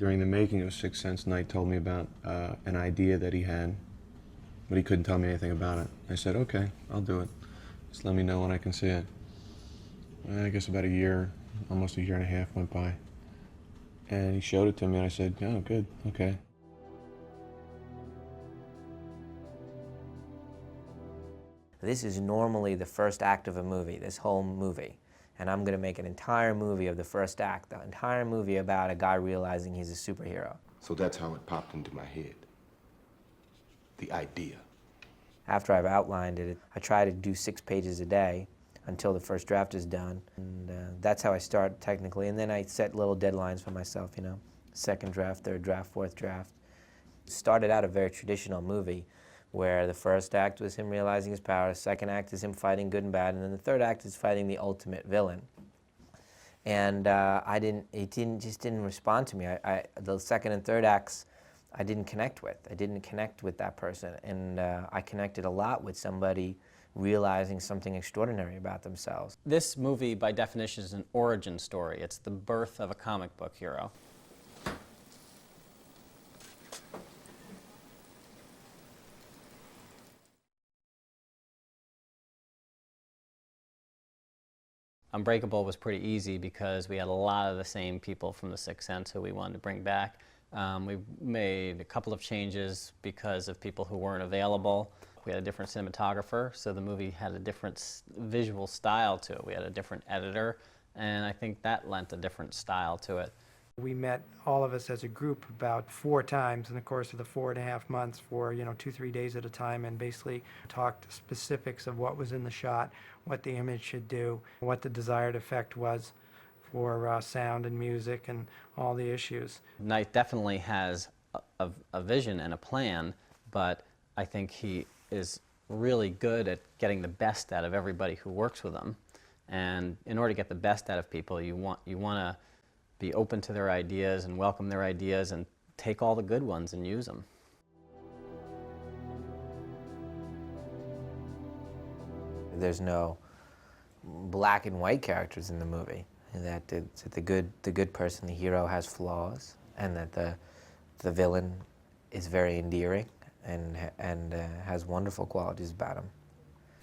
During the making of Sixth Sense, Knight told me about an idea that he had, but he couldn't tell me anything about it. I said, okay, I'll do it. Just let me know when I can see it. I guess about a year, almost a year and a half went by. And he showed it to me and I said, oh, good, okay. This is normally the first act of a movie, this whole movie. And I'm gonna make an entire movie of the first act, the entire movie about a guy realizing he's a superhero. So that's how it popped into my head, the idea. After I've outlined it, I try to do 6 pages a day until the first draft is done. And that's how I start technically. And then I set little deadlines for myself, you know, second draft, third draft, fourth draft. Started out a very traditional movie where the first act was him realizing his power, the second act is him fighting good and bad, and then the third act is fighting the ultimate villain. And it just didn't respond to me. The second and third acts, I didn't connect with. I didn't connect with that person. And I connected a lot with somebody realizing something extraordinary about themselves. This movie, by definition, is an origin story. It's the birth of a comic book hero. Unbreakable was pretty easy because we had a lot of the same people from The Sixth Sense who we wanted to bring back. We made a couple of changes because of people who weren't available. We had a different cinematographer, so the movie had a different visual style to it. We had a different editor, and I think that lent a different style to it. We met, all of us as a group, about 4 times in the course of the 4.5 months for, 2-3 days at a time, and basically talked specifics of what was in the shot, what the image should do, what the desired effect was for sound and music and all the issues. Knight definitely has a vision and a plan, but I think he is really good at getting the best out of everybody who works with him. And in order to get the best out of people, you want to be open to their ideas and welcome their ideas and take all the good ones and use them. There's no black and white characters in the movie. That the good person, the hero, has flaws, and that the villain is very endearing and has wonderful qualities about him.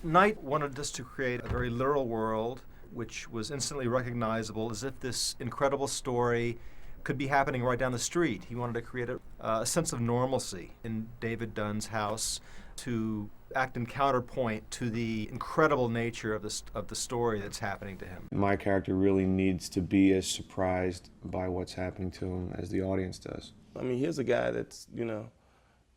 Knight wanted us to create a very literal world which was instantly recognizable, as if this incredible story could be happening right down the street. He wanted to create a sense of normalcy in David Dunn's house, to act in counterpoint to the incredible nature of the story that's happening to him. My character really needs to be as surprised by what's happening to him as the audience does. I mean, here's a guy that's,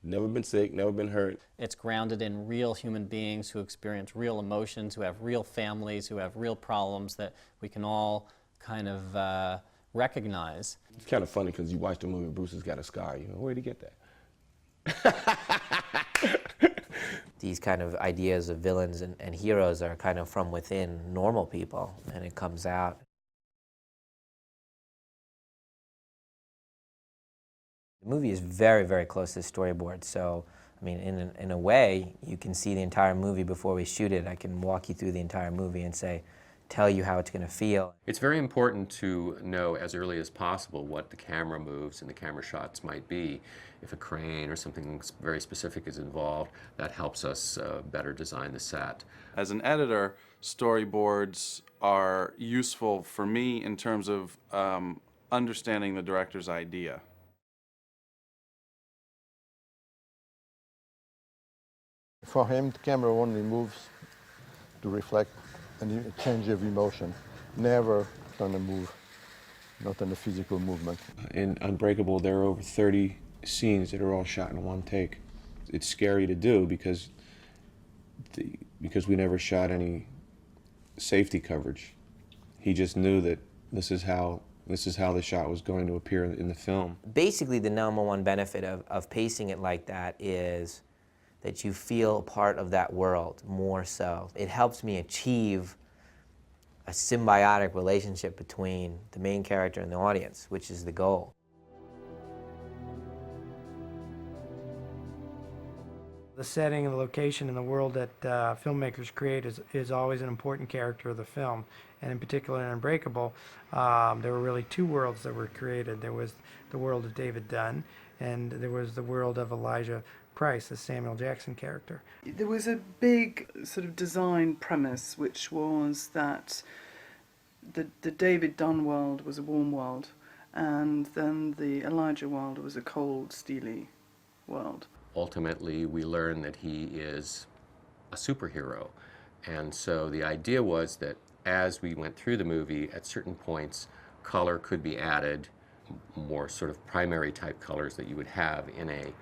never been sick, never been hurt. It's grounded in real human beings who experience real emotions, who have real families, who have real problems that we can all kind of recognize. It's kind of funny because you watch the movie, Bruce has got a scar. Where'd he get that? These kind of ideas of villains and heroes are kind of from within normal people, and it comes out. The movie is very, very close to the storyboard, so I mean, in a way, you can see the entire movie before we shoot it. I can walk you through the entire movie and tell you how it's going to feel. It's very important to know as early as possible what the camera moves and the camera shots might be. If a crane or something very specific is involved, that helps us better design the set. As an editor, storyboards are useful for me in terms of understanding the director's idea. For him, the camera only moves to reflect and change of emotion, never on the move, not on the physical movement. In Unbreakable, there are over 30 scenes that are all shot in one take. It's scary to do because we never shot any safety coverage. He just knew that this is how the shot was going to appear in the film. Basically, the #1 benefit of pacing it like that is that you feel a part of that world more so. It helps me achieve a symbiotic relationship between the main character and the audience, which is the goal. The setting and the location and the world that filmmakers create is always an important character of the film. And in particular in Unbreakable, there were really two worlds that were created. There was the world of David Dunn, and there was the world of Elijah Price, the Samuel Jackson character. There was a big sort of design premise, which was that the David Dunn world was a warm world, and then the Elijah world was a cold, steely world. Ultimately, we learn that he is a superhero. And so the idea was that as we went through the movie, at certain points, color could be added, more sort of primary type colors that you would have in a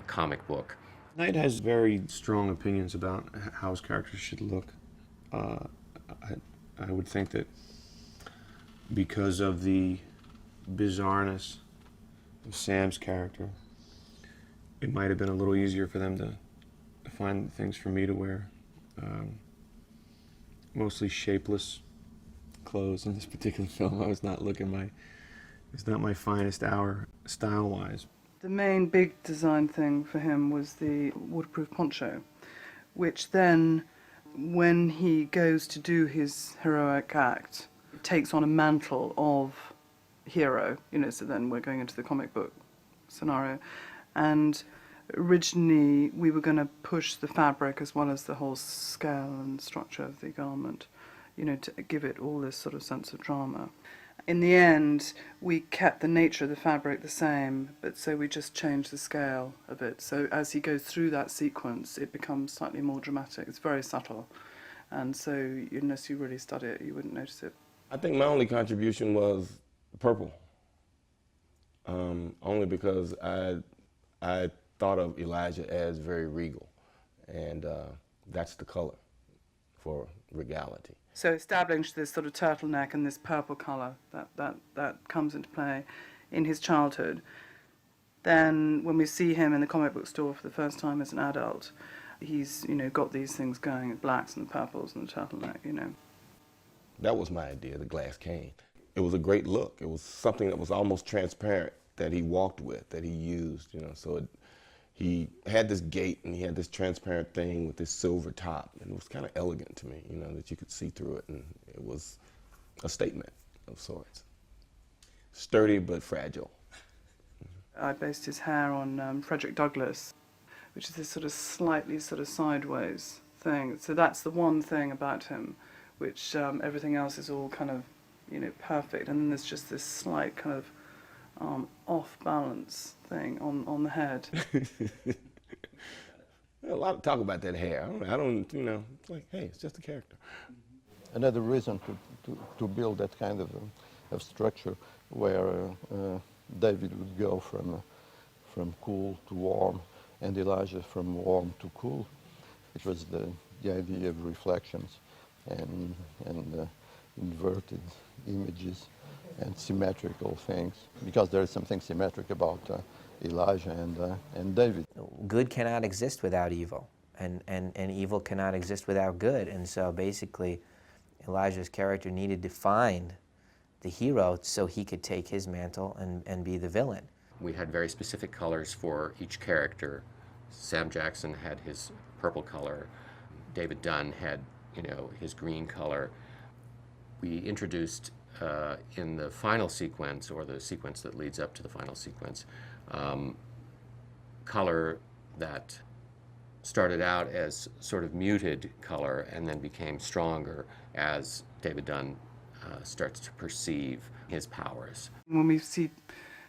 comic book. Knight has very strong opinions about how his characters should look. I would think that because of the bizarreness of Sam's character, it might have been a little easier for them to find things for me to wear. Mostly shapeless clothes in this particular film. I was not looking it's not my finest hour style-wise. The main big design thing for him was the waterproof poncho, which then, when he goes to do his heroic act, takes on a mantle of hero, you know, so then we're going into the comic book scenario. And originally we were going to push the fabric as well as the whole scale and structure of the garment, you know, to give it all this sort of sense of drama. In the end, we kept the nature of the fabric the same, but so we just changed the scale of it. So as he goes through that sequence, it becomes slightly more dramatic. It's very subtle. And so unless you really study it, you wouldn't notice it. I think my only contribution was purple. Only because I thought of Elijah as very regal, and that's the color for regality. So establish this sort of turtleneck and this purple colour that comes into play in his childhood. Then when we see him in the comic book store for the first time as an adult, he's, you know, got these things going, the blacks and the purples and the turtleneck, you know. That was my idea, the glass cane. It was a great look. It was something that was almost transparent that he walked with, that he used, you know, so he had this gait and he had this transparent thing with this silver top, and it was kind of elegant to me, you know, that you could see through it, and it was a statement of sorts. Sturdy but fragile. I based his hair on Frederick Douglass, which is this sort of slightly sort of sideways thing. So that's the one thing about him, which everything else is all kind of, you know, perfect, and then there's just this slight kind of off-balance thing on the head. A lot of talk about that hair. I don't, you know, it's like, hey, it's just a character. Another reason to build that kind of structure where David would go from cool to warm, and Elijah from warm to cool. It was the idea of reflections and inverted images and symmetrical things, because there is something symmetric about Elijah and David. Good cannot exist without evil, and evil cannot exist without good. And so basically, Elijah's character needed to find the hero so he could take his mantle and be the villain. We had very specific colors for each character. Sam Jackson had his purple color. David Dunn had, you know, his green color. We introduced in the final sequence, or the sequence that leads up to the final sequence, color that started out as sort of muted color and then became stronger as David Dunn starts to perceive his powers. When we see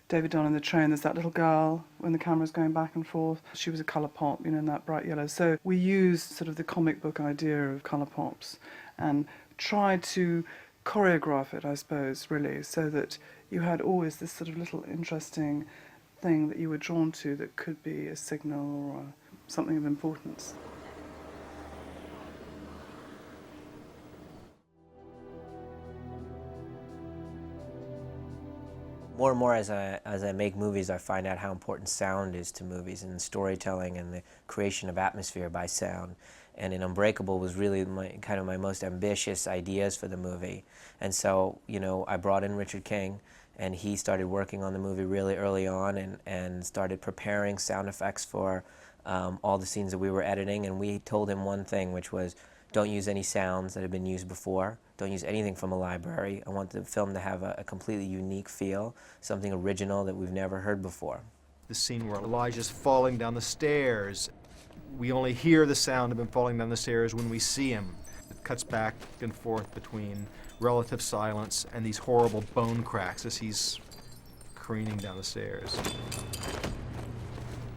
David Dunn in the train, there's that little girl when the camera's going back and forth. She was a colour pop, you know, in that bright yellow. So we used sort of the comic book idea of colour pops and tried to choreograph it, I suppose, really, so that you had always this sort of little interesting thing that you were drawn to that could be a signal or something of importance. More and more as I make movies, I find out how important sound is to movies and storytelling and the creation of atmosphere by sound. And in Unbreakable was really kind of my most ambitious ideas for the movie. And so, you know, I brought in Richard King, and he started working on the movie really early on and started preparing sound effects for all the scenes that we were editing, and we told him one thing, which was, don't use any sounds that have been used before. Don't use anything from a library. I want the film to have a completely unique feel, something original that we've never heard before. The scene where Elijah's falling down the stairs, we only hear the sound of him falling down the stairs when we see him. It cuts back and forth between relative silence and these horrible bone cracks as he's careening down the stairs.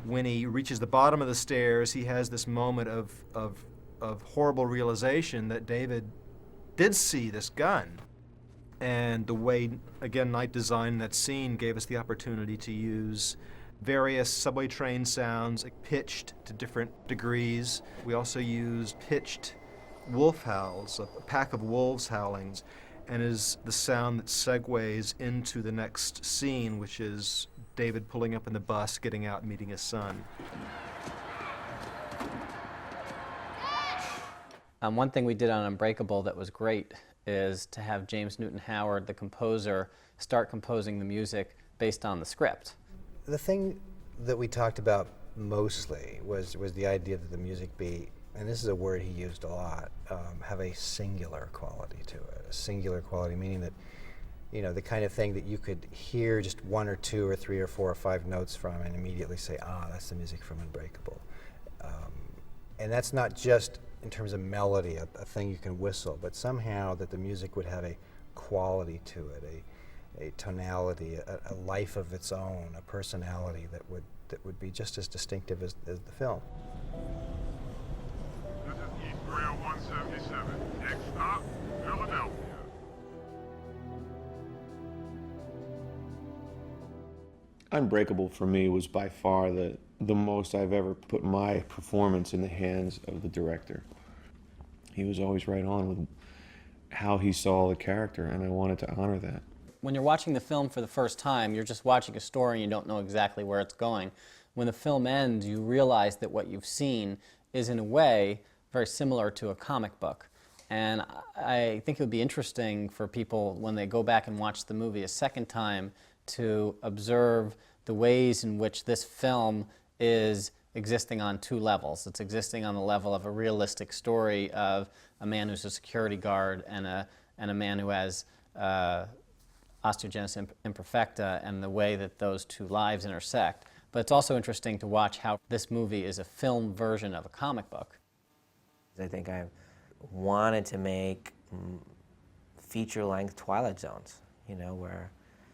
When he reaches the bottom of the stairs, he has this moment of horrible realization that David did see this gun. And the way, again, Найт designed that scene gave us the opportunity to use various subway train sounds, pitched to different degrees. We also used pitched wolf howls, a pack of wolves howlings, and is the sound that segues into the next scene, which is David pulling up in the bus, getting out and meeting his son. One thing we did on Unbreakable that was great is to have James Newton Howard, the composer, start composing the music based on the script. The thing that we talked about mostly was the idea that the music be, and this is a word he used a lot, have a singular quality to it. A singular quality meaning that, you know, the kind of thing that you could hear just one or two or three or four or five notes from and immediately say, ah, that's the music from Unbreakable. And that's not just in terms of melody, a thing you can whistle, but somehow that the music would have a quality to it, a tonality, a life of its own, a personality that would be just as distinctive as the film. This is East Rail 177. Next stop, Philadelphia. Unbreakable for me was by far the most I've ever put my performance in the hands of the director. He was always right on with how he saw the character, and I wanted to honor that. When you're watching the film for the first time, you're just watching a story and you don't know exactly where it's going. When the film ends, you realize that what you've seen is, in a way, very similar to a comic book. And I think it would be interesting for people, when they go back and watch the movie a second time, to observe the ways in which this film is existing on two levels. It's existing on the level of a realistic story of a man who's a security guard and a man who has osteogenesis imperfecta, and the way that those two lives intersect. But it's also interesting to watch how this movie is a film version of a comic book. I think I wanted to make feature-length Twilight Zones, you know, where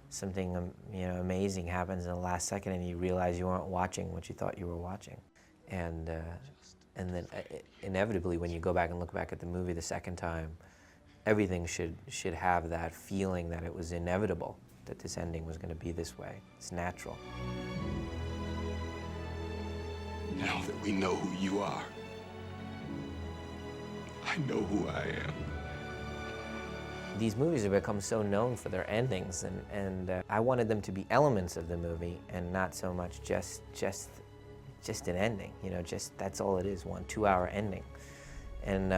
something amazing happens in the last second and you realize you weren't watching what you thought you were watching. And then inevitably, when you go back and look back at the movie the second time, everything should have that feeling that it was inevitable, that this ending was going to be this way. It's natural. Now that we know who you are, I know who I am. These movies have become so known for their endings, and I wanted them to be elements of the movie and not so much just an ending. You know, just that's all it is, 1 2-hour ending. And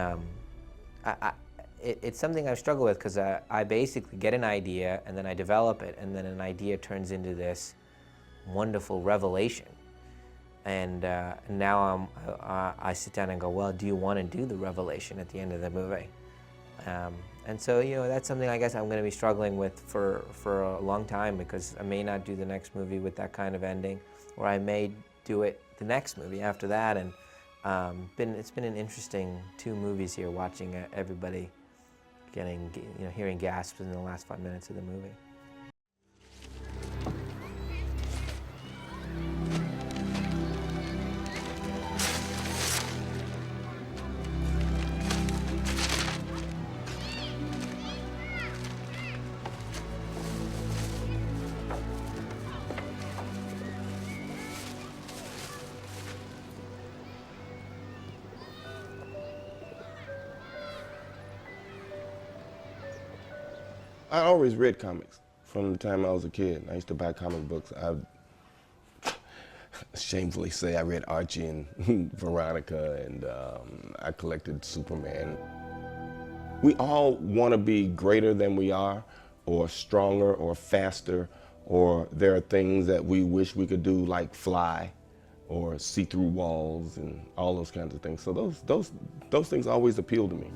it's something I struggle with, because I basically get an idea and then I develop it, and then an idea turns into this wonderful revelation. And now I sit down and go, well, do you want to do the revelation at the end of the movie? And so, you know, that's something I guess I'm going to be struggling with for a long time, because I may not do the next movie with that kind of ending, or I may do it the next movie after that. And it's been an interesting 2 movies here, watching everybody hearing gasps in the last 5 minutes of the movie. I always read comics from the time I was a kid. I used to buy comic books. I shamefully say I read Archie and Veronica, and I collected Superman. We all want to be greater than we are, or stronger, or faster, or there are things that we wish we could do, like fly, or see-through walls and all those kinds of things. So those things always appeal to me.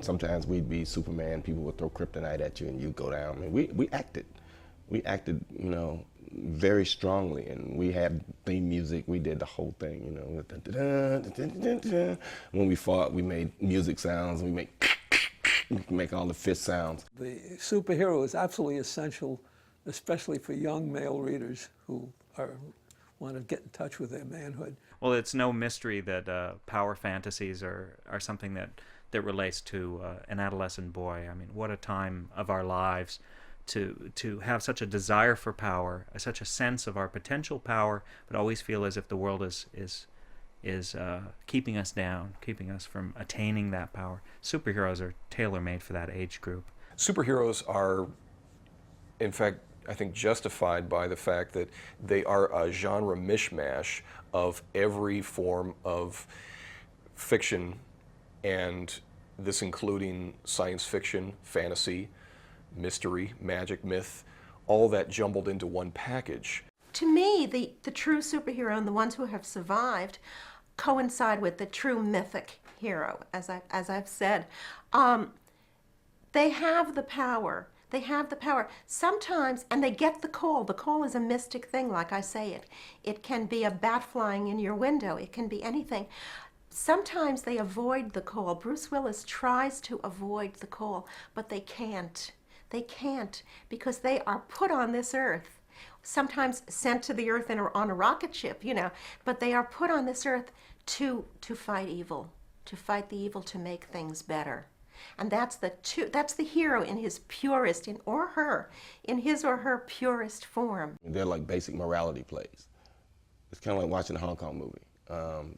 Sometimes we'd be Superman, people would throw kryptonite at you and you'd go down. I mean, we acted, you know, very strongly, and we had theme music. We did the whole thing, you know. When we fought, we made music sounds. We make all the fist sounds. The superhero is absolutely essential, especially for young male readers who want to get in touch with their manhood. Well, it's no mystery that power fantasies are something that relates to an adolescent boy. I mean, what a time of our lives to have such a desire for power, such a sense of our potential power, but always feel as if the world is keeping us down, keeping us from attaining that power. Superheroes are tailor-made for that age group. Superheroes are, in fact, I think justified by the fact that they are a genre mishmash of every form of fiction, and this including science fiction, fantasy, mystery, magic, myth, all that jumbled into one package. To me, the true superhero and the ones who have survived coincide with the true mythic hero, as I've said. They have the power. They have the power sometimes, and they get the call. The call is a mystic thing, like I say. It can be a bat flying in your window. It can be anything. Sometimes they avoid the call. Bruce Willis tries to avoid the call, but they can't. They can't, because they are put on this earth, sometimes sent to the earth on a rocket ship, you know, but they are put on this earth to fight evil, to fight the evil, to make things better. And that's the hero in his purest, in his or her purest form. They're like basic morality plays. It's kind of like watching a Hong Kong movie.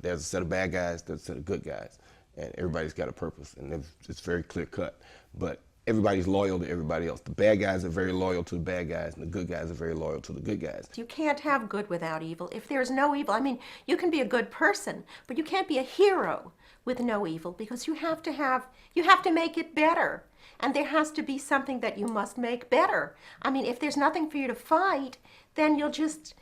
There's a set of bad guys, there's a set of good guys, and everybody's got a purpose, and it's very clear cut. But everybody's loyal to everybody else. The bad guys are very loyal to the bad guys, and the good guys are very loyal to the good guys. You can't have good without evil. If there's no evil, I mean, you can be a good person, but you can't be a hero with no evil, because you have to make it better. And there has to be something that you must make better. I mean, if there's nothing for you to fight, then you'll just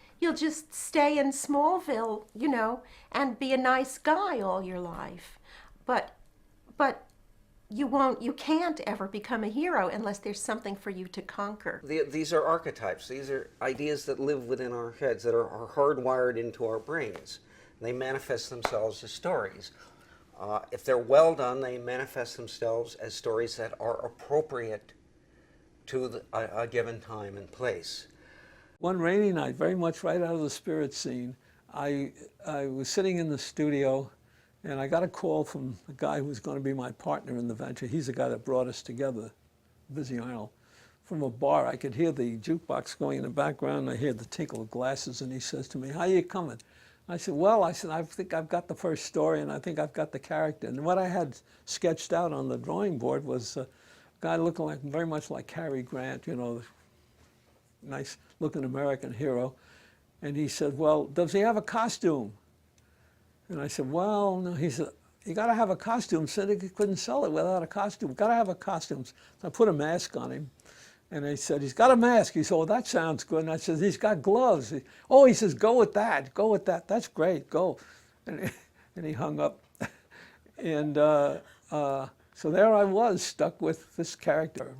stay in Smallville, you know, and be a nice guy all your life. But you can't ever become a hero unless there's something for you to conquer. These are archetypes. These are ideas that live within our heads, that are hardwired into our brains. They manifest themselves as stories. If they're well done, they manifest themselves as stories that are appropriate to a given time and place. One rainy night, very much right out of the Spirit scene, I was sitting in the studio, and I got a call from the guy who was going to be my partner in the venture. He's the guy that brought us together, Busy Arnold. From a bar, I could hear the jukebox going in the background, and I hear the tinkle of glasses, and he says to me, "How you coming?" I said, "Well," I think I've got the first story, and I think I've got the character. And what I had sketched out on the drawing board was a guy looking very much like Cary Grant, you know, nice-looking American hero. And he said, "Well, does he have a costume?" And I said, "Well, no." He said, "You got to have a costume." Said he couldn't sell it without a costume. Got to have a costume. So I put a mask on him. And they said, "He's got a mask." He said, "Oh, that sounds good." And I said, "He's got gloves." He says, "Go with that. Go with that. That's great. Go." And he hung up. And so there I was, stuck with this character.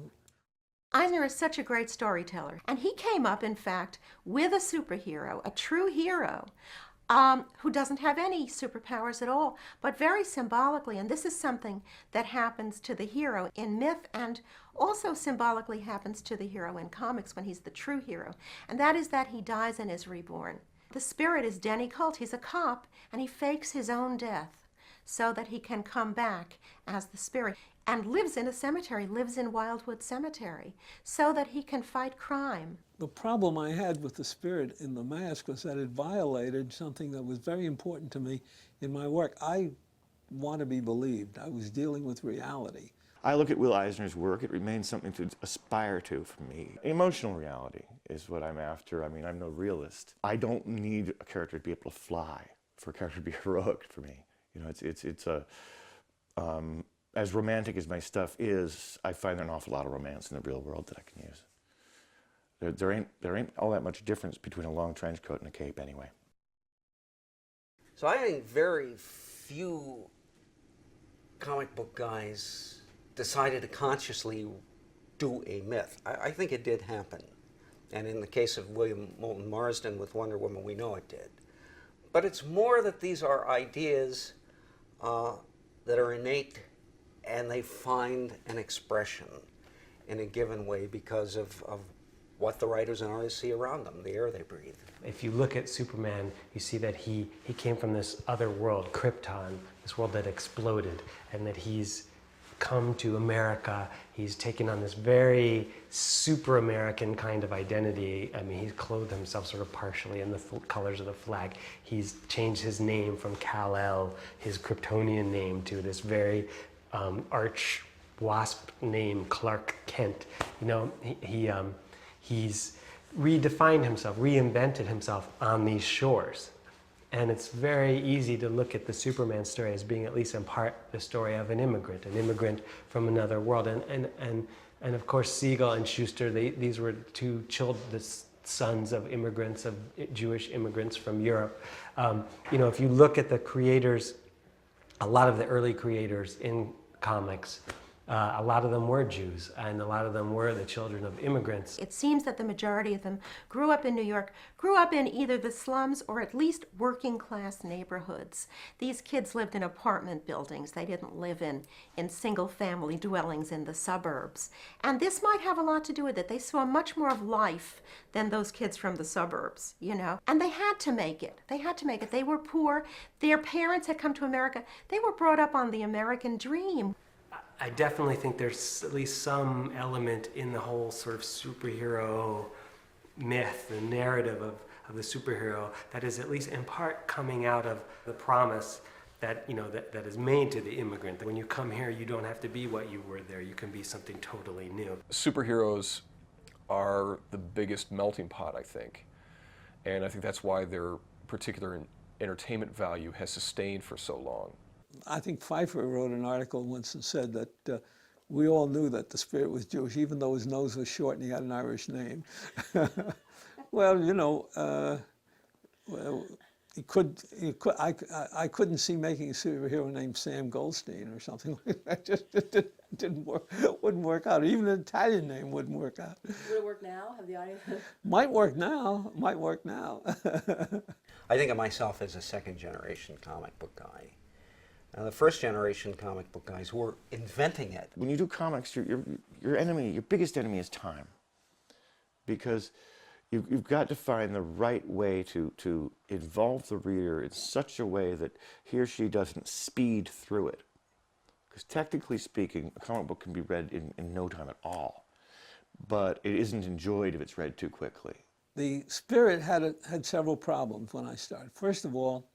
Eisner is such a great storyteller. And he came up, in fact, with a superhero, a true hero, who doesn't have any superpowers at all, but very symbolically, and this is something that happens to the hero in myth and also symbolically happens to the hero in comics when he's the true hero, and that is that he dies and is reborn. The spirit is Denny Colt. He's a cop, and he fakes his own death so that he can come back as the spirit, and lives in a cemetery, lives in Wildwood Cemetery, so that he can fight crime. The problem I had with the spirit in the mask was that it violated something that was very important to me in my work. I want to be believed. I was dealing with reality. I look at Will Eisner's work, it remains something to aspire to for me. Emotional reality is what I'm after. I mean, I'm no realist. I don't need a character to be able to fly for a character to be heroic for me. You know, it's a, as romantic as my stuff is, I find there an awful lot of romance in the real world that I can use. There ain't all that much difference between a long trench coat and a cape anyway. So I think very few comic book guys decided to consciously do a myth. I think it did happen. And in the case of William Moulton Marsden with Wonder Woman, we know it did. But it's more that these are ideas that are innate, and they find an expression in a given way because of what the writers and artists see around them, the air they breathe. If you look at Superman, you see that he came from this other world, Krypton, this world that exploded, and that he's come to America. He's taken on this very super American kind of identity. I mean, he's clothed himself sort of partially in the colors of the flag. He's changed his name from Kal-El, his Kryptonian name, to this very arch wasp name, Clark Kent. You know, he's redefined himself, reinvented himself on these shores. And it's very easy to look at the Superman story as being, at least in part, the story of an immigrant from another world. And of course, Siegel and Schuster, these were two the sons of immigrants, of Jewish immigrants from Europe. You know, if you look at the creators, a lot of the early creators in comics, a lot of them were Jews, and a lot of them were the children of immigrants. It seems that the majority of them grew up in New York, grew up in either the slums or at least working class neighborhoods. These kids lived in apartment buildings. They didn't live in single family dwellings in the suburbs. And this might have a lot to do with it. They saw much more of life than those kids from the suburbs, you know. And they had to make it. They had to make it. They were poor. Their parents had come to America. They were brought up on the American dream. I definitely think there's at least some element in the whole sort of superhero myth, the narrative of the superhero, that is at least in part coming out of the promise that, you know, that is made to the immigrant. That when you come here, you don't have to be what you were there. You can be something totally new. Superheroes are the biggest melting pot, I think. And I think that's why their particular entertainment value has sustained for so long. I think Pfeiffer wrote an article once and said that we all knew that the Spirit was Jewish, even though his nose was short and he had an Irish name. Well, you know, I couldn't see making a superhero named Sam Goldstein or something like that. Just didn't work. Wouldn't work out. Even an Italian name wouldn't work out. Would it work now? Have the audience? Might work now. Might work now. I think of myself as a second-generation comic book guy. The first-generation comic book guys were inventing it. When you do comics, your enemy, your biggest enemy is time. Because you've got to find the right way to involve the reader in such a way that he or she doesn't speed through it. Because technically speaking, a comic book can be read in no time at all. But it isn't enjoyed if it's read too quickly. The Spirit had several problems when I started. First of all,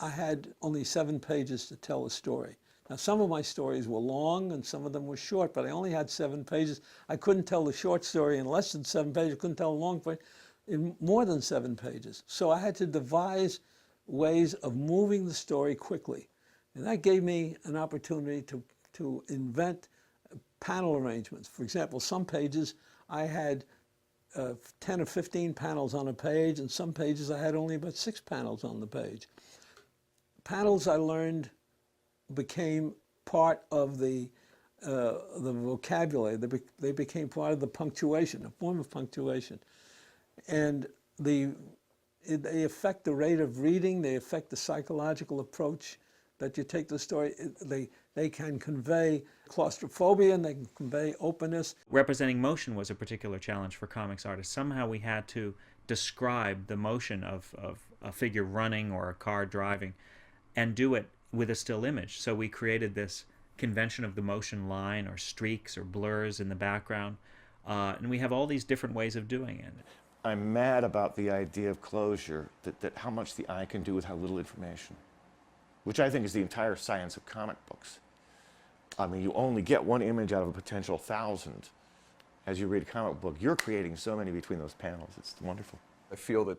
I had only 7 pages to tell a story. Now, some of my stories were long and some of them were short, but I only had 7 pages. I couldn't tell the short story in less than 7 pages. I couldn't tell a long story in more than 7 pages. So I had to devise ways of moving the story quickly. And that gave me an opportunity to invent panel arrangements. For example, some pages I had 10 or 15 panels on a page, and some pages I had only about 6 panels on the page. Panels, I learned, became part of the vocabulary. They became part of the punctuation, a form of punctuation. And they affect the rate of reading, they affect the psychological approach that you take to the story. They can convey claustrophobia and they can convey openness. Representing motion was a particular challenge for comics artists. Somehow we had to describe the motion of a figure running or a car driving and do it with a still image. So we created this convention of the motion line or streaks or blurs in the background. And we have all these different ways of doing it. I'm mad about the idea of closure, that how much the eye can do with how little information, which I think is the entire science of comic books. I mean, you only get one image out of a potential 1,000. As you read a comic book, you're creating so many between those panels. It's wonderful. I feel that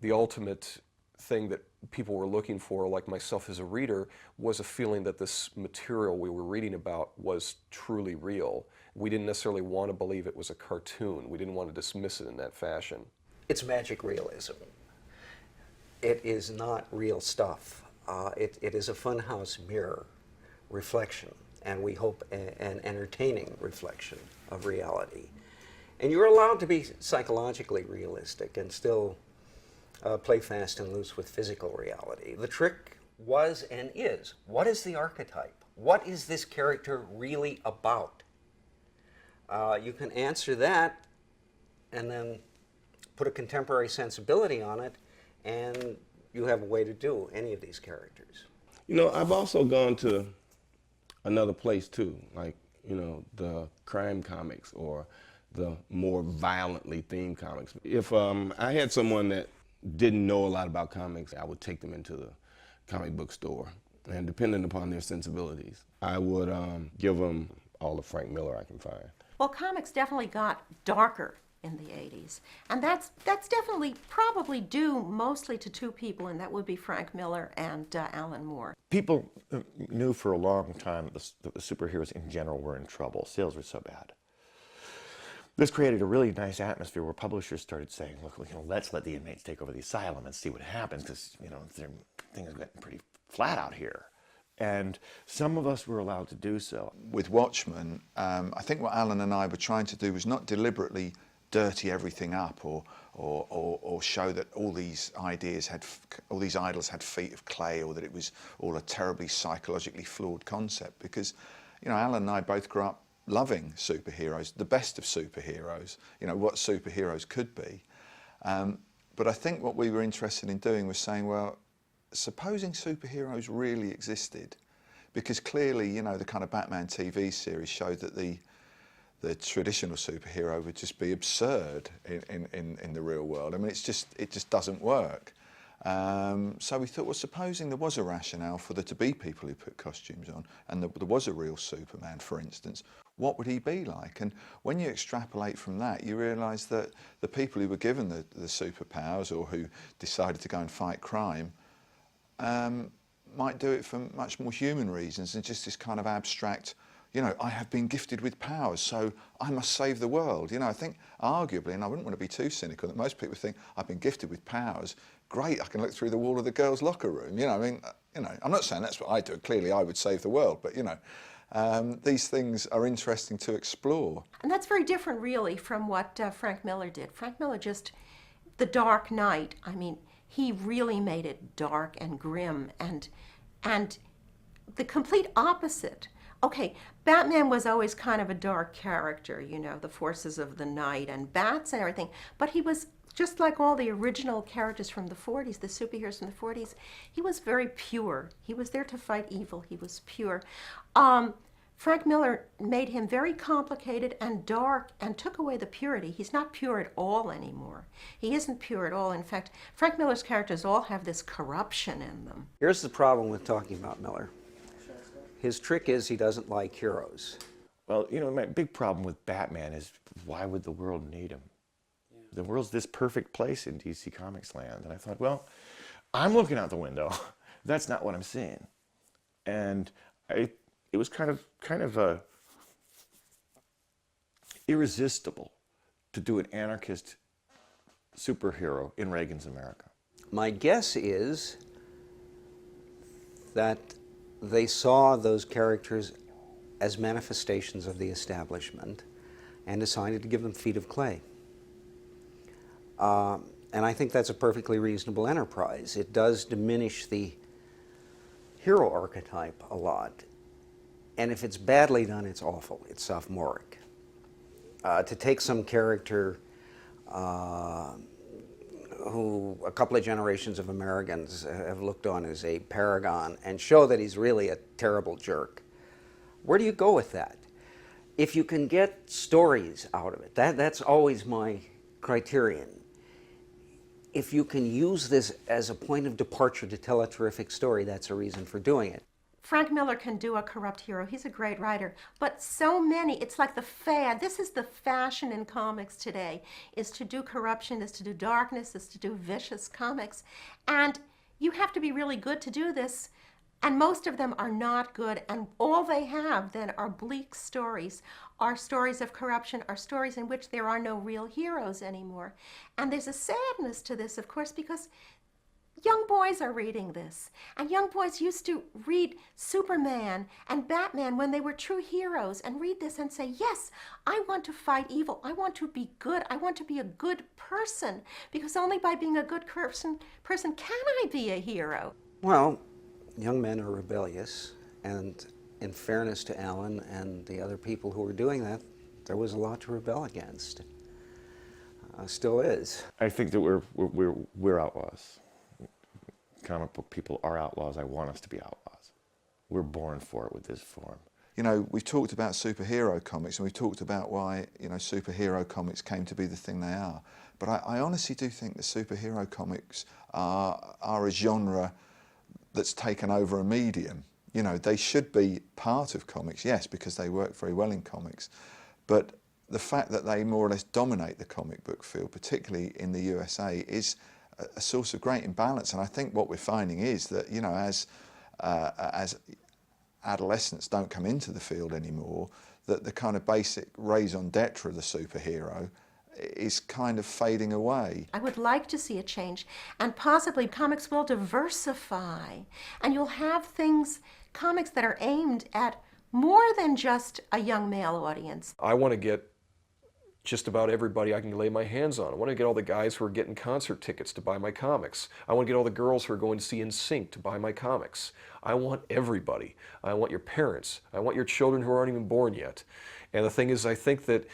the ultimate thing that people were looking for, like myself as a reader, was a feeling that this material we were reading about was truly real. We didn't necessarily want to believe it was a cartoon. We didn't want to dismiss it in that fashion. It's magic realism. It is not real stuff. It is a funhouse mirror reflection, and we hope an entertaining reflection of reality. And you're allowed to be psychologically realistic and still play fast and loose with physical reality. The trick was and is, what is the archetype? What is this character really about? You can answer that and then put a contemporary sensibility on it, and you have a way to do any of these characters. You know, I've also gone to another place too, like, you know, the crime comics or the more violently themed comics. If I had someone that didn't know a lot about comics, I would take them into the comic book store, and depending upon their sensibilities, I would give them all the Frank Miller I can find. Well, comics definitely got darker in the 80s, and that's definitely probably due mostly to two people, and that would be Frank Miller and Alan Moore. People knew for a long time that the superheroes in general were in trouble. Sales were so bad. This created a really nice atmosphere where publishers started saying, look, you know, let's let the inmates take over the asylum and see what happens, because, you know, things are getting pretty flat out here. And some of us were allowed to do so. With Watchmen, I think what Alan and I were trying to do was not deliberately dirty everything up or show that all these ideas had, all these idols had feet of clay, or that it was all a terribly psychologically flawed concept, because, you know, Alan and I both grew up loving superheroes, the best of superheroes, you know, what superheroes could be. But I think what we were interested in doing was saying, well, supposing superheroes really existed, because clearly, you know, the kind of Batman TV series showed that the traditional superhero would just be absurd in the real world. I mean, it just doesn't work. So we thought, well, supposing there was a rationale for there to be people who put costumes on, and there was a real Superman, for instance, what would he be like? And when you extrapolate from that, you realise that the people who were given the superpowers, or who decided to go and fight crime, might do it for much more human reasons than just this kind of abstract, you know, I have been gifted with powers, so I must save the world. You know, I think arguably, and I wouldn't want to be too cynical, that most people think, I've been gifted with powers, great, I can look through the wall of the girls' locker room. You know, I mean, you know, I'm not saying that's what I do. Clearly, I would save the world, but, you know, these things are interesting to explore. And that's very different, really, from what Frank Miller did. Frank Miller just, The Dark Knight, I mean, he really made it dark and grim, and the complete opposite. Okay, Batman was always kind of a dark character, you know, the forces of the night and bats and everything, but he was just like all the original characters from the 40s, the superheroes from the 40s, he was very pure. He was there to fight evil. He was pure. Frank Miller made him very complicated and dark and took away the purity. He's not pure at all anymore. He isn't pure at all. In fact, Frank Miller's characters all have this corruption in them. Here's the problem with talking about Miller. His trick is he doesn't like heroes. Well, you know, my big problem with Batman is, why would the world need him? Yeah. The world's this perfect place in DC Comics land. And I thought, well, I'm looking out the window. That's not what I'm seeing. And it was kind of irresistible to do an anarchist superhero in Reagan's America. My guess is that they saw those characters as manifestations of the establishment and decided to give them feet of clay. And I think that's a perfectly reasonable enterprise. It does diminish the hero archetype a lot. And if it's badly done, it's awful. It's sophomoric. To take some character who a couple of generations of Americans have looked on as a paragon and show that he's really a terrible jerk, where do you go with that? If you can get stories out of it, that's always my criterion. If you can use this as a point of departure to tell a terrific story, that's a reason for doing it. Frank Miller can do a corrupt hero. He's a great writer. But so many, it's like the fad. This is the fashion in comics today, is to do corruption, is to do darkness, is to do vicious comics. And you have to be really good to do this. And most of them are not good. And all they have then are bleak stories, are stories of corruption, are stories in which there are no real heroes anymore. And there's a sadness to this, of course, because young boys are reading this, and young boys used to read Superman and Batman when they were true heroes, and read this and say, yes, I want to fight evil, I want to be good, I want to be a good person, because only by being a good person can I be a hero. Well, young men are rebellious, and in fairness to Alan and the other people who were doing that, there was a lot to rebel against. Still is. I think that we're outlaws. Comic book people are outlaws. I want us to be outlaws. We're born for it with this form. You know, we've talked about superhero comics, and we've talked about why, you know, superhero comics came to be the thing they are. But I honestly do think that superhero comics are a genre that's taken over a medium. You know, they should be part of comics, yes, because they work very well in comics. But the fact that they more or less dominate the comic book field, particularly in the USA, is a source of great imbalance. And I think what we're finding is that, you know, as adolescents don't come into the field anymore, that the kind of basic raison d'etre of the superhero is kind of fading away. I would like to see a change, and possibly comics will diversify, and you'll have things, comics that are aimed at more than just a young male audience. I want to get just about everybody I can lay my hands on. I want to get all the guys who are getting concert tickets to buy my comics. I want to get all the girls who are going to see NSYNC to buy my comics. I want everybody. I want your parents. I want your children who aren't even born yet. And the thing is, I think that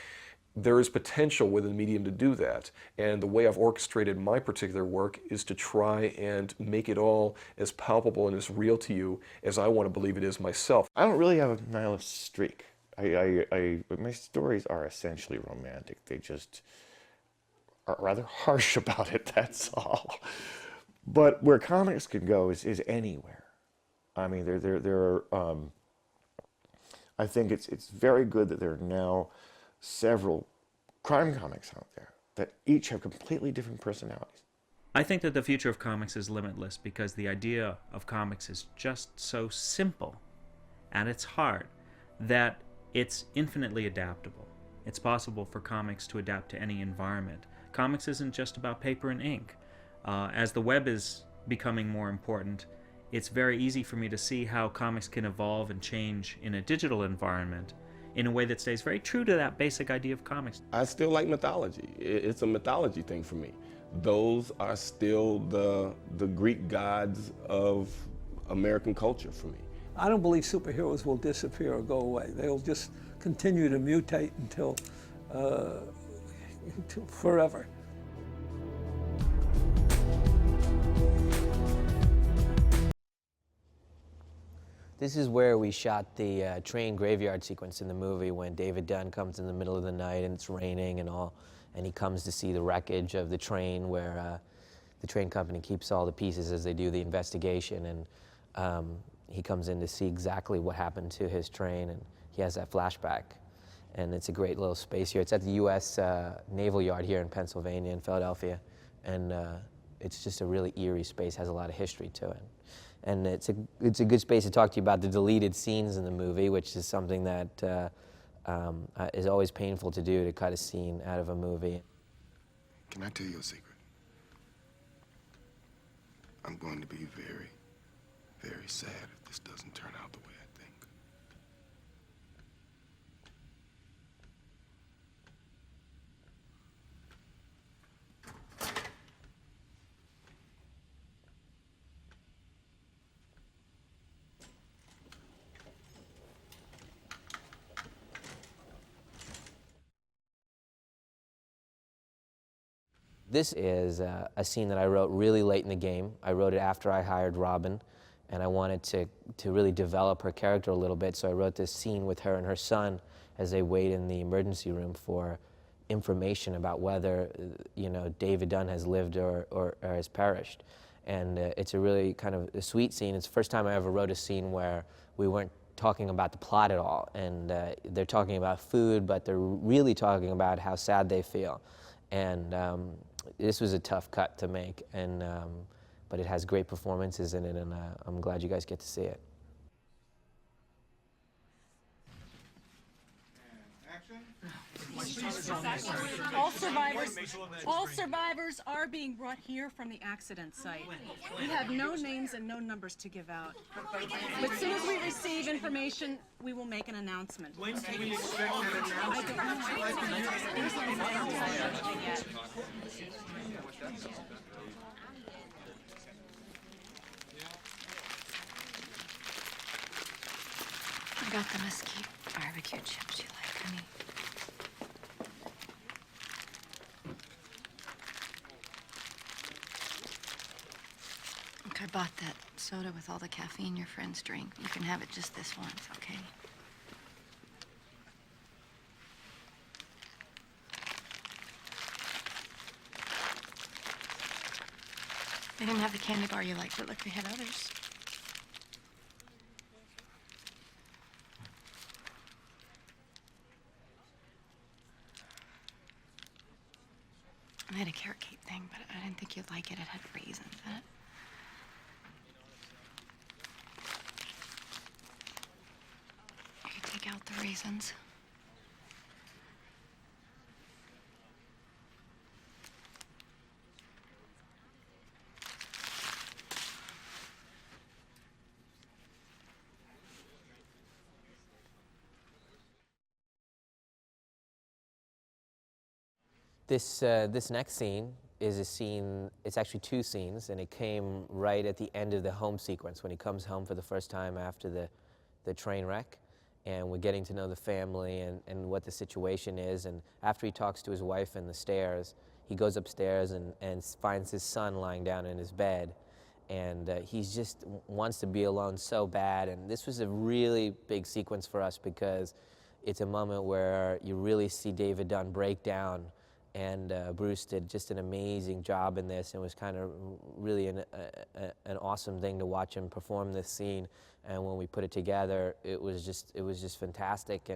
there is potential within the medium to do that. And the way I've orchestrated my particular work is to try and make it all as palpable and as real to you as I want to believe it is myself. I don't really have a nihilist streak. My stories are essentially romantic. They just are rather harsh about it, that's all. But where comics can go is anywhere. I mean, I think it's very good that there are now several crime comics out there that each have completely different personalities. I think that the future of comics is limitless because the idea of comics is just so simple at its heart that it's infinitely adaptable. It's possible for comics to adapt to any environment. Comics isn't just about paper and ink. As the web is becoming more important, it's very easy for me to see how comics can evolve and change in a digital environment in a way that stays very true to that basic idea of comics. I still like mythology. It's a mythology thing for me. Those are still the Greek gods of American culture for me. I don't believe superheroes will disappear or go away. They'll just continue to mutate until forever. This is where we shot the train graveyard sequence in the movie when David Dunn comes in the middle of the night and it's raining and all, and he comes to see the wreckage of the train where the train company keeps all the pieces as they do the investigation, and he comes in to see exactly what happened to his train, and he has that flashback. And it's a great little space here. It's at the U.S. Naval Yard here in Pennsylvania, in Philadelphia, and it's just a really eerie space, has a lot of history to it. And it's a good space to talk to you about the deleted scenes in the movie, which is something that is always painful to do, to cut a scene out of a movie. Can I tell you a secret? I'm going to be very, very sad if this doesn't turn out the way I think. This is a scene that I wrote really late in the game. I wrote it after I hired Robin, and I wanted to really develop her character a little bit, so I wrote this scene with her and her son as they wait in the emergency room for information about whether, you know, David Dunn has lived or has perished. And it's a really kind of a sweet scene. It's the first time I ever wrote a scene where we weren't talking about the plot at all. And they're talking about food, but they're really talking about how sad they feel. And this was a tough cut to make, and but it has great performances in it, and I'm glad you guys get to see it. All survivors are being brought here from the accident site. We have no names and no numbers to give out. But as soon as we receive information, we will make an announcement. When can we expect I got the mesquite barbecue chips you like, honey. Look, I bought that soda with all the caffeine your friends drink. You can have it just this once, okay? They didn't have the candy bar you liked, but look, they had others. I had a carrot cake thing, but I didn't think you'd like it. It had raisins in it. You could take out the raisins. This next scene is a scene, it's actually two scenes, and it came right at the end of the home sequence when he comes home for the first time after the train wreck, and we're getting to know the family and what the situation is. And after he talks to his wife in the stairs, he goes upstairs and finds his son lying down in his bed, and he's just wants to be alone so bad. And this was a really big sequence for us because it's a moment where you really see David Dunn break down. And Bruce did just an amazing job in this, and it was kind of really an awesome thing to watch him perform this scene. And when we put it together, it was just fantastic.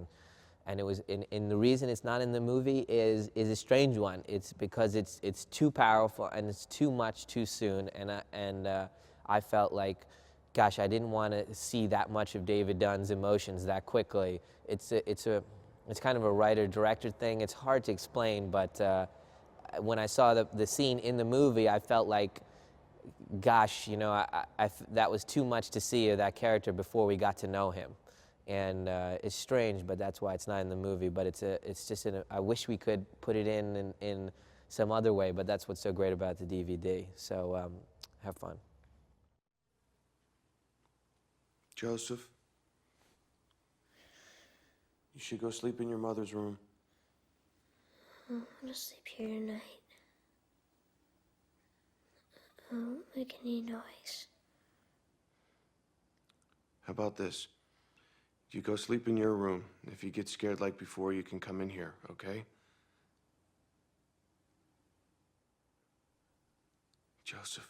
And it was, and the reason it's not in the movie is a strange one. It's because it's too powerful and it's too much too soon. And I felt like, gosh, I didn't want to see that much of David Dunn's emotions that quickly. It's kind of a writer-director thing. It's hard to explain, but when I saw the scene in the movie, I felt like, gosh, you know, that was too much to see of that character before we got to know him. And it's strange, but that's why it's not in the movie. But it's just, I wish we could put it in some other way, but that's what's so great about the DVD. So have fun. Joseph, you should go sleep in your mother's room. I want to sleep here tonight. I won't make any noise. How about this? You go sleep in your room. If you get scared like before, you can come in here, okay? Joseph.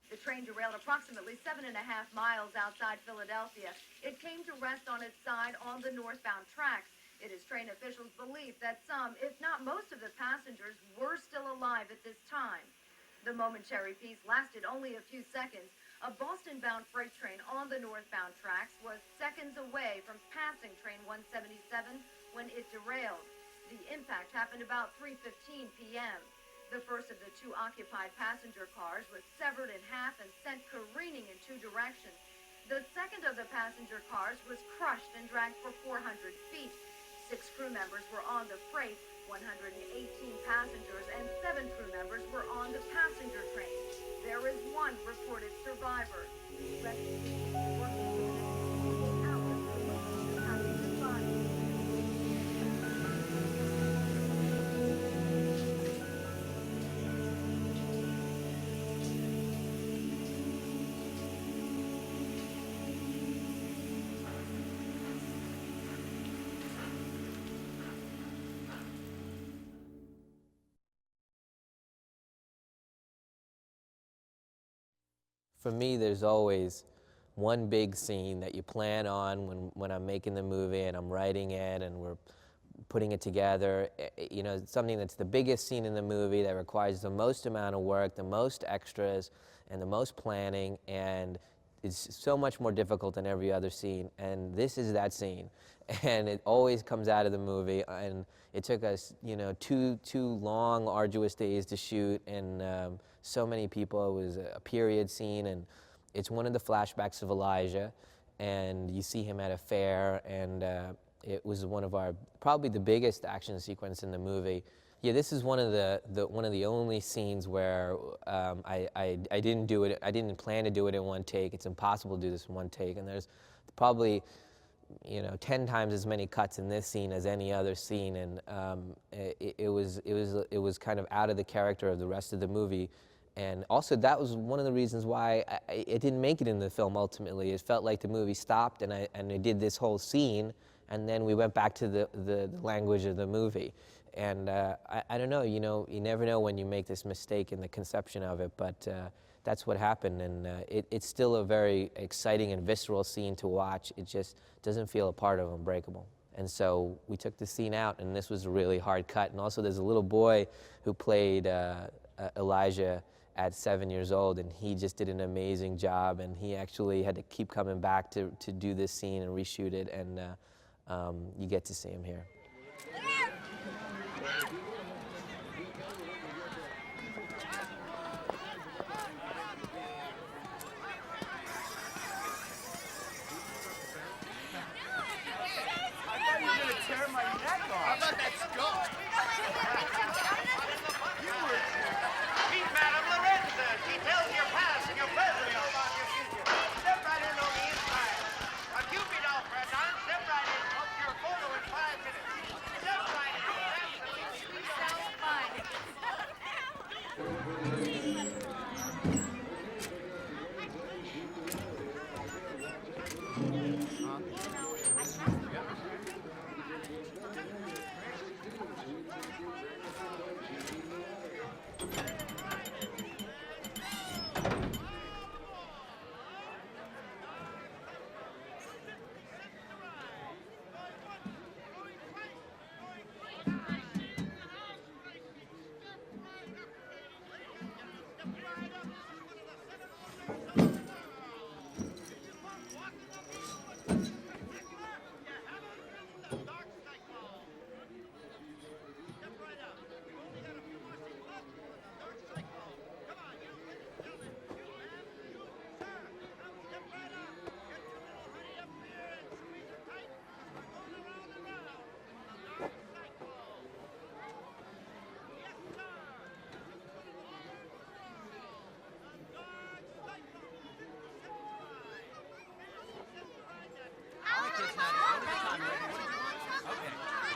The train derailed approximately 7.5 miles outside Philadelphia. It came to rest on its side on the northbound tracks. It is train officials' belief that some, if not most of the passengers were still alive at this time. The momentary peace lasted only a few seconds. A Boston-bound freight train on the northbound tracks was seconds away from passing train 177 when it derailed. The impact happened about 3:15 p.m. The first of the two occupied passenger cars was severed in half and sent careening in two directions. The second of the passenger cars was crushed and dragged for 400 feet. 6 crew members were on the freight, 118 passengers and 7 crew members were on the passenger train. There is one reported survivor. For me, there's always one big scene that you plan on when I'm making the movie and I'm writing it and we're putting it together. You know, something that's the biggest scene in the movie that requires the most amount of work, the most extras, and the most planning, and it's so much more difficult than every other scene. And this is that scene, and it always comes out of the movie. And it took us, you know, two long, arduous days to shoot, and so many people. It was a period scene, and it's one of the flashbacks of Elijah, and you see him at a fair, and it was one of our, probably the biggest action sequence in the movie. Yeah, this is one of the only scenes where I didn't do it. I didn't plan to do it in one take. It's impossible to do this in one take, and there's probably, you know, 10 times as many cuts in this scene as any other scene, and it was kind of out of the character of the rest of the movie. And also, that was one of the reasons why it didn't make it in the film ultimately. It felt like the movie stopped, and I did this whole scene, and then we went back to the language of the movie. And I don't know, you never know when you make this mistake in the conception of it, but that's what happened. And it's still a very exciting and visceral scene to watch. It just doesn't feel a part of Unbreakable. And so we took the scene out, and this was a really hard cut. And also, there's a little boy who played Elijah at 7 years old, and he just did an amazing job, and he actually had to keep coming back to do this scene and reshoot it, and you get to see him here.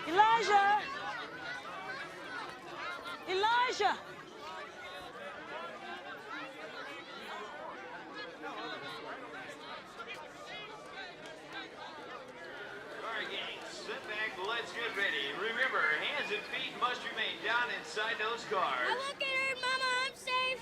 Elijah! Elijah! Alright, gang, sit back, let's get ready. Remember, hands and feet must remain down inside those cars. I won't get hurt, Mama. I'm safe.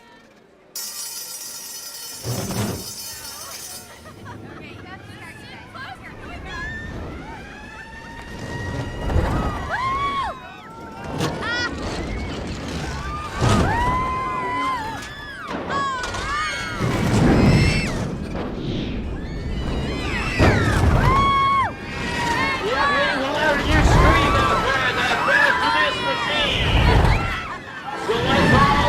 So let's all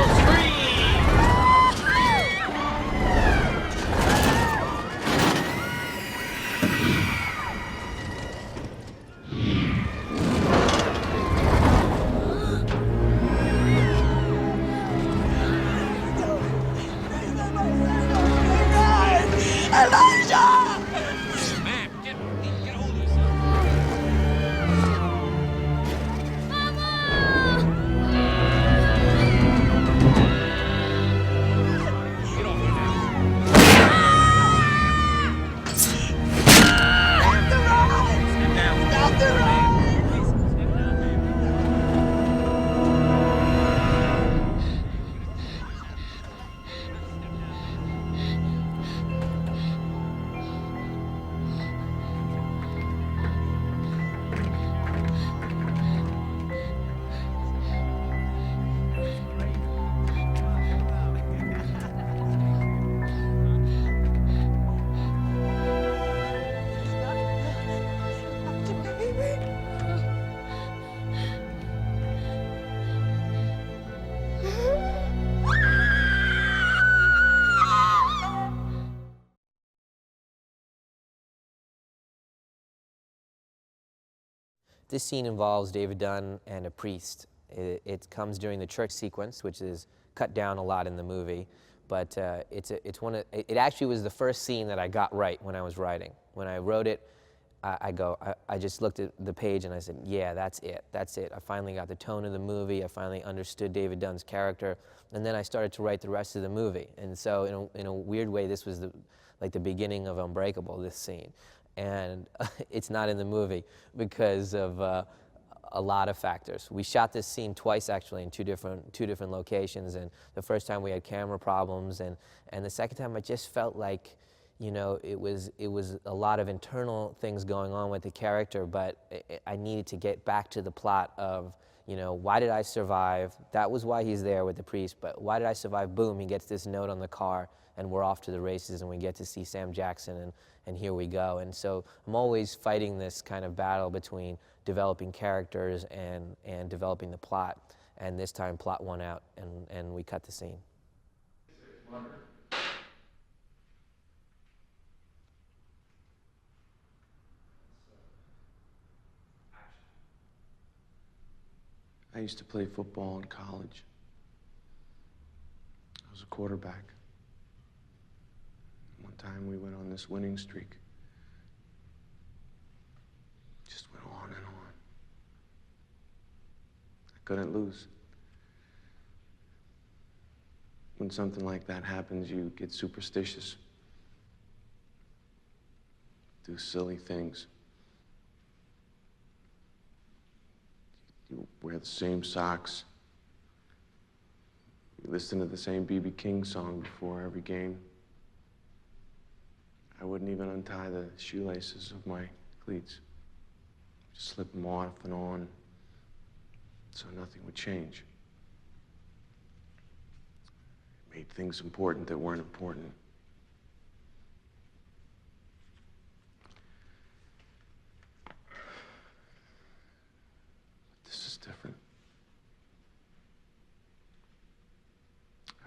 This scene involves David Dunn and a priest. It comes during the church sequence, which is cut down a lot in the movie, but it actually was the first scene that I got right when I was writing. When I wrote it, I just looked at the page and I said, yeah, that's it. I finally got the tone of the movie. I finally understood David Dunn's character, and then I started to write the rest of the movie. And so, in a weird way, this was like the beginning of Unbreakable. This scene, and it's not in the movie because of a lot of factors. We shot this scene twice, actually, in two different locations. And the first time we had camera problems, and the second time I just felt like, you know, it was a lot of internal things going on with the character, but I needed to get back to the plot of, you know, why did I survive? That was why he's there with the priest, but why did I survive? Boom, he gets this note on the car, and we're off to the races, and we get to see Sam Jackson, and here we go. And so I'm always fighting this kind of battle between developing characters and developing the plot, and this time plot won out, and we cut the scene. I used to play football in college. I was a quarterback. One time we went on this winning streak. Just went on and on. I couldn't lose. When something like that happens, you get superstitious. Do silly things. You wear the same socks. You listen to the same B.B. King song before every game. I wouldn't even untie the shoelaces of my cleats. Just slip them off and on so nothing would change. It made things important that weren't important. This is different.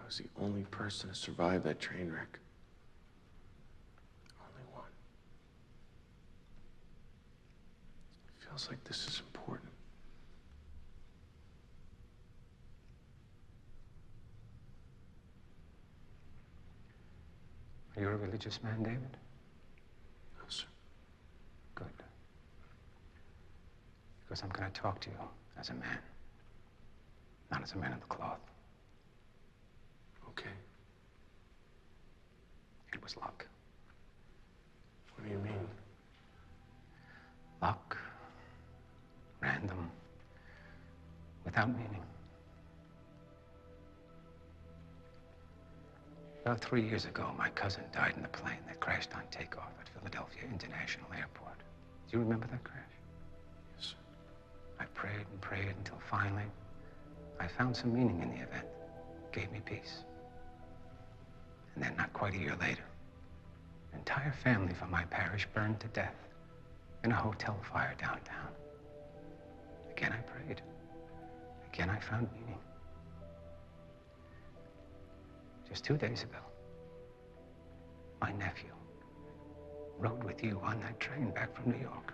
I was the only person to survive that train wreck. Only one. It feels like this is important. Are you a religious man, David? No, sir. Good. Because I'm going to talk to you as a man, not as a man of the cloth. Okay. It was luck. What do you mean? Luck, random, without meaning. About 3 years ago, my cousin died in a plane that crashed on takeoff at Philadelphia International Airport. Do you remember that crash? Yes, sir. I prayed and prayed until finally I found some meaning in the event. It gave me peace. And then, not quite a year later, an entire family from my parish burned to death in a hotel fire downtown. Again, I prayed. Again, I found meaning. Just 2 days ago, my nephew rode with you on that train back from New York.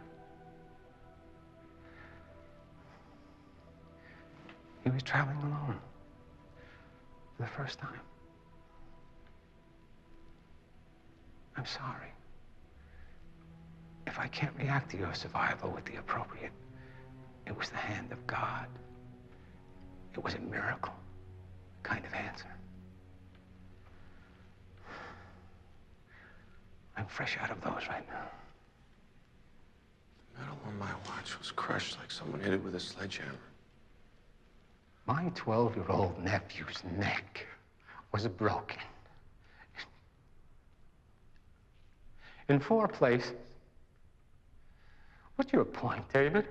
He was traveling alone for the first time. I'm sorry if I can't react to your survival with the appropriate. It was the hand of God. It was a miracle kind of answer. I'm fresh out of those right now. The metal on my watch was crushed like someone hit it with a sledgehammer. My 12-year-old nephew's neck was broken in 4 places. What's your point, David?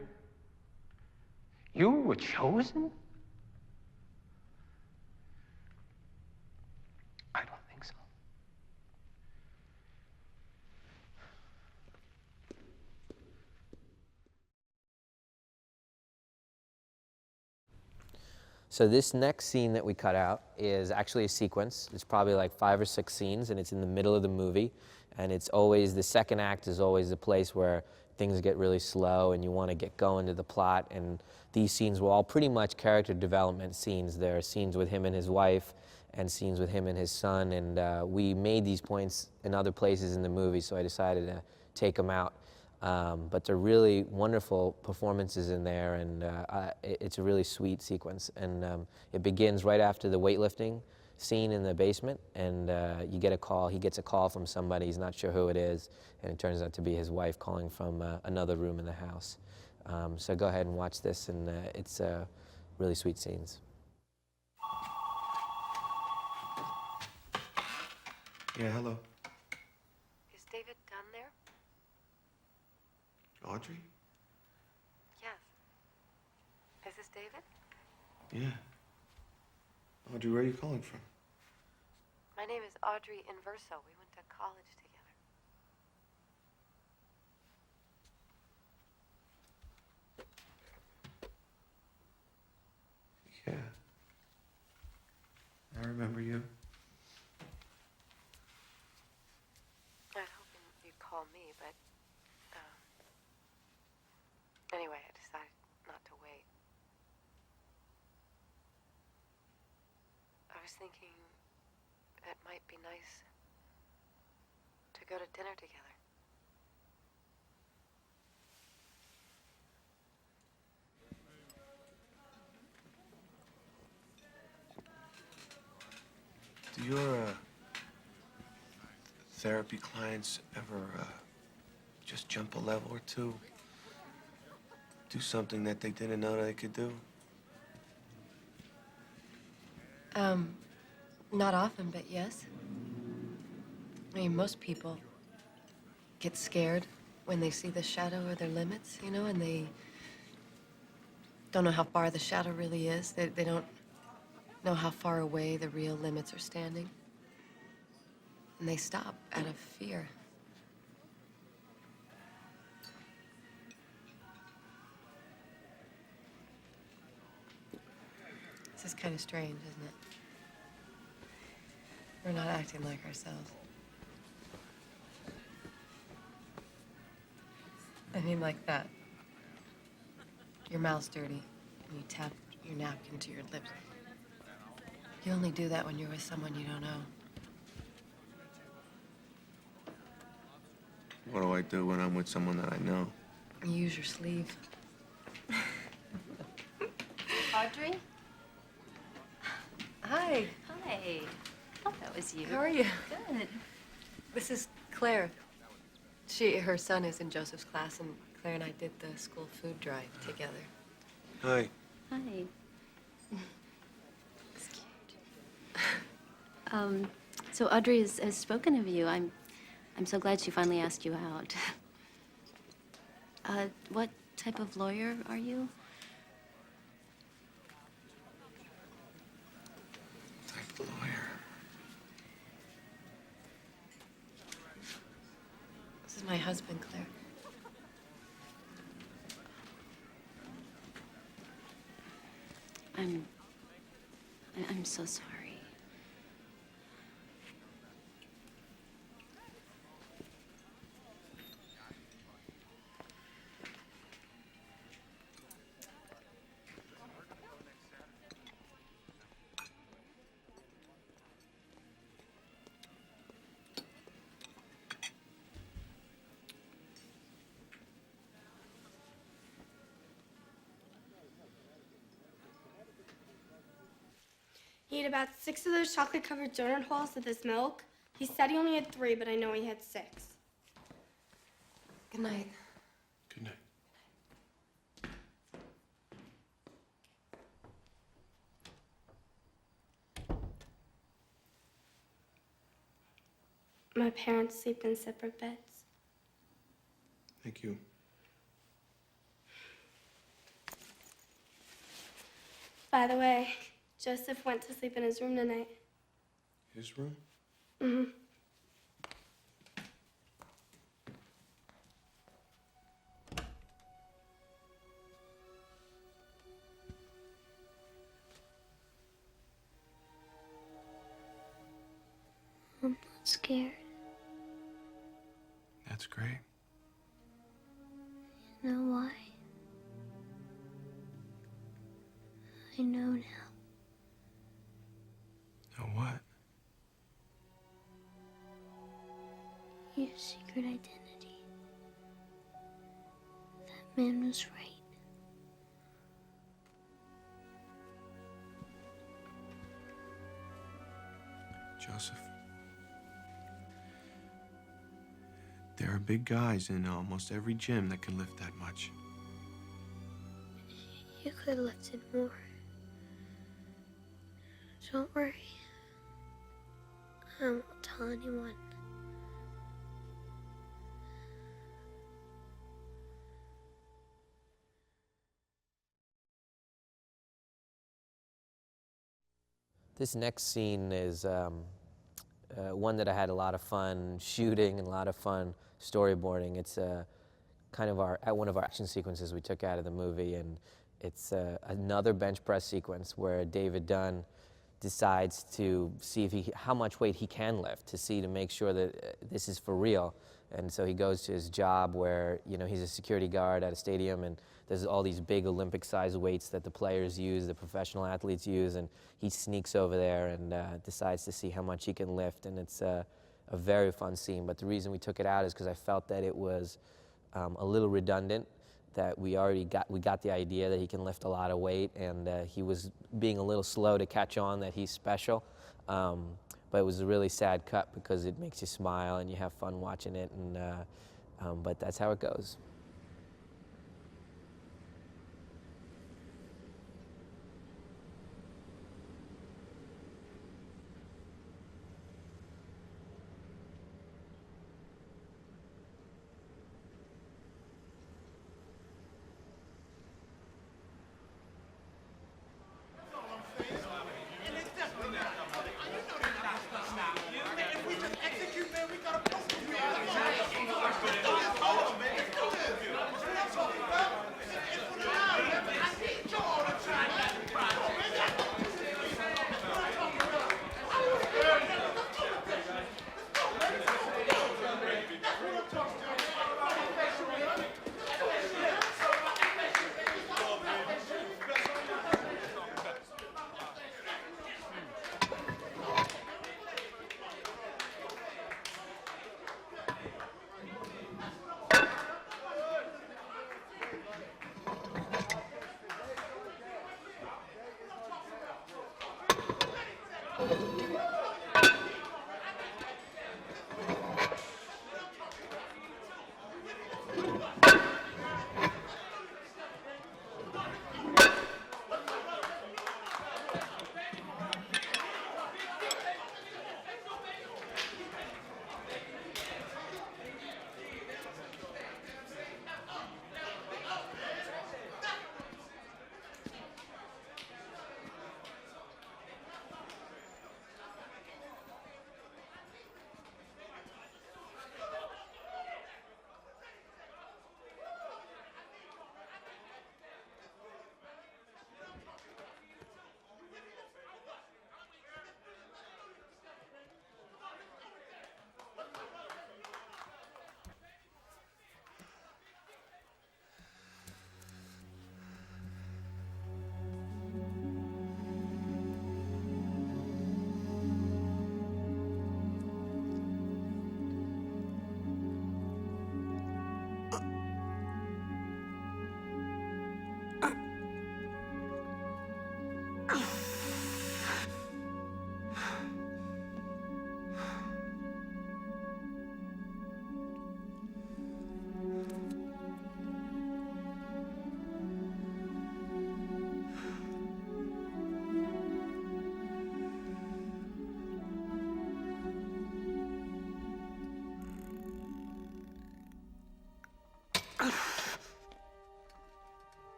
You were chosen? I don't think so. So this next scene that we cut out is actually a sequence. It's probably like 5 or 6 scenes, and it's in the middle of the movie. And it's always, the second act is always the place where things get really slow and you want to get going to the plot. And these scenes were all pretty much character development scenes. There are scenes with him and his wife and scenes with him and his son. And we made these points in other places in the movie, so I decided to take them out. But they're really wonderful performances in there, and it's a really sweet sequence. And it begins right after the weightlifting scene in the basement, and you get a call. He gets a call from somebody. He's not sure who it is, and it turns out to be his wife calling from another room in the house. So go ahead and watch this, and it's really sweet scenes. Yeah, hello. Is David done there? Audrey? Yes. Is this David? Yeah. Audrey, where are you calling from? My name is Audrey Inverso. We went to college together. Yeah. I remember you. I was hoping you'd call me, but anyway, I decided not to wait. I was thinking it might be nice to go to dinner together. Do your therapy clients ever just jump a level or two? Do something that they didn't know they could do? Not often, but yes. I mean, most people get scared when they see the shadow or their limits, you know, and they don't know how far the shadow really is. They don't know how far away the real limits are standing. And they stop out of fear. This is kind of strange, isn't it? We're not acting like ourselves. I mean, like that. Your mouth's dirty, and you tap your napkin to your lips. You only do that when you're with someone you don't know. What do I do when I'm with someone that I know? You use your sleeve. Audrey? Hi. Hi. Oh, that was you. How are you? Good. This is Claire. Her son is in Joseph's class, and Claire and I did the school food drive together. Hi. Hi. So Audrey has spoken of you. I'm so glad she finally asked you out. What type of lawyer are you? Type lawyer. This is my husband, Claire. I'm so sorry. He ate about 6 of those chocolate-covered donut holes with his milk. He said he only had 3, but I know he had 6. Good night. Good night. My parents sleep in separate beds. Thank you. By the way, Joseph went to sleep in his room tonight. His room? Mm-hmm. I'm not scared. That's great. You know why? I know now. Know what? Your secret identity. That man was right. Joseph. There are big guys in almost every gym that can lift that much. You could have lifted more. Don't worry. I won't tell anyone. This next scene is one that I had a lot of fun shooting and a lot of fun storyboarding. It's kind of one of our action sequences we took out of the movie, and it's another bench press sequence where David Dunn decides to see if how much weight he can lift, to make sure that this is for real. And so he goes to his job where, you know, he's a security guard at a stadium, and there's all these big Olympic-sized weights that the players use, the professional athletes use, and he sneaks over there and decides to see how much he can lift, and it's a very fun scene. But the reason we took it out is because I felt that it was a little redundant, that we got the idea that he can lift a lot of weight, and he was being a little slow to catch on that he's special. But it was a really sad cut because it makes you smile and you have fun watching it, and but that's how it goes.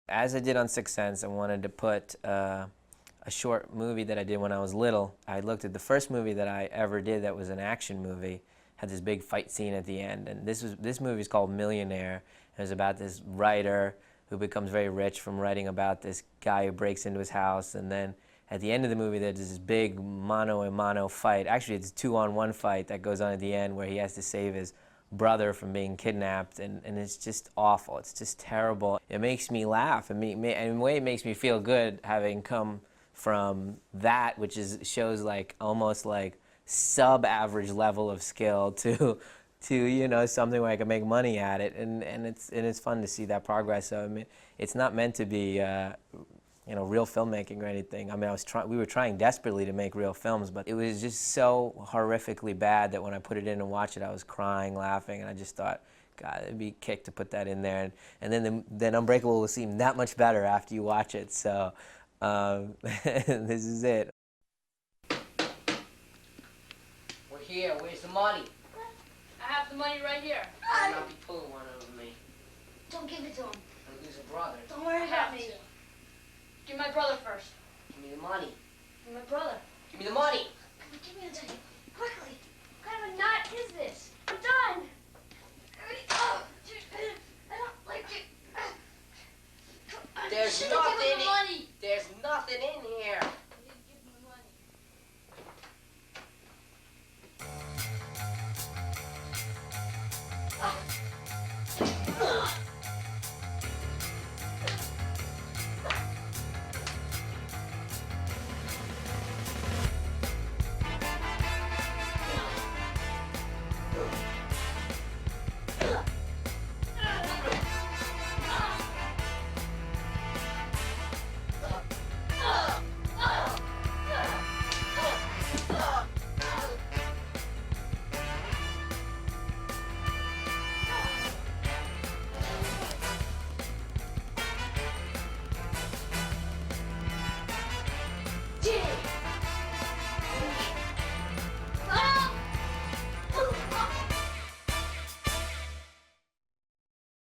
As I did on Sixth Sense, I wanted to put a short movie that I did when I was little. I looked at the first movie that I ever did that was an action movie, had this big fight scene at the end, and this movie is called Millionaire. It was about this writer who becomes very rich from writing about this guy who breaks into his house, and then at the end of the movie there's this big mano-a-mano fight. Actually, it's a 2-on-1 fight that goes on at the end where he has to save his brother from being kidnapped, and it's just awful. It's just terrible. It makes me laugh, and in a way it makes me feel good having come from that, which shows like almost like sub-average level of skill to you know, something where I can make money at it, and it's fun to see that progress. So I mean, it's not meant to be you know, real filmmaking or anything. I mean, we were trying desperately to make real films, but it was just so horrifically bad that when I put it in and watched it, I was crying, laughing, and I just thought, God, it'd be a kick to put that in there. And then Unbreakable will seem that much better after you watch it. So this is it. We're here. Where's the money? I have the money right here. I'll not be pulling one over me. Don't give it to him. I'll lose a brother. Don't worry about me. Give my brother first. Give me the money. Give my brother. Give me the money. Come on, give me a second. Quickly.